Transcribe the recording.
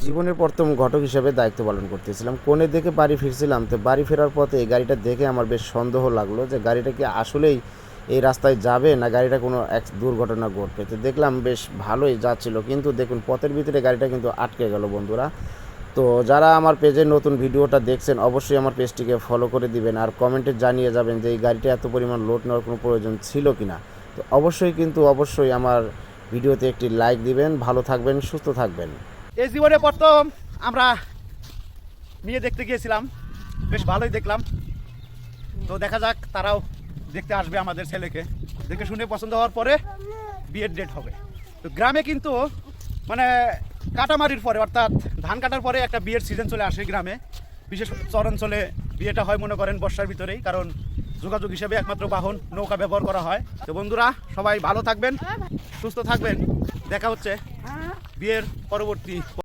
জীবনের প্রথম ঘটক হিসেবে দায়িত্ব পালন করতেছিলাম। কোণে দেখে বাড়ি ফিরছিলাম, তো বাড়ি ফেরার পথে এই গাড়িটা দেখে আমার বেশ সন্দেহ লাগলো যে গাড়িটা কি আসলেই এই রাস্তায় যাবে না গাড়িটা কোনো এক দুর্ঘটনা ঘটবে। তো দেখলাম বেশ ভালোই যাচ্ছিল, কিন্তু দেখুন পথের ভিতরে গাড়িটা কিন্তু আটকে গেল বন্ধুরা। তো যারা আমার পেজে নতুন ভিডিওটা দেখছেন অবশ্যই আমার পেজটিকে ফলো করে দিবেন, আর কমেন্টে জানিয়ে যাবেন যে এই গাড়িটা এত পরিমাণ লোড নেওয়ার কোনো প্রয়োজন ছিল কি না। তো অবশ্যই আমার ভিডিওতে একটি লাইক দিবেন। ভালো থাকবেন, সুস্থ থাকবেন। এই জীবনে প্রথম আমরা মেয়ে দেখতে গিয়েছিলাম, বেশ ভালোই দেখলাম। তো দেখা যাক তারাও দেখতে আসবে আমাদের ছেলেকে, দেখে শুনে পছন্দ হওয়ার পরে বিয়ের ডেট হবে। তো গ্রামে কিন্তু মানে কাটামারির পরে অর্থাৎ ধান কাটার পরে একটা বিয়ের সিজন চলে আসে গ্রামে। বিশেষ চরাঞ্চলে বিয়েটা হয় মনে করেন বর্ষার ভিতরেই, কারণ যোগাযোগ হিসেবে একমাত্র বাহন নৌকা ব্যবহার করা হয়। তো বন্ধুরা সবাই ভালো থাকবেন, সুস্থ থাকবেন। দেখা হচ্ছে বিয়ের পরবর্তী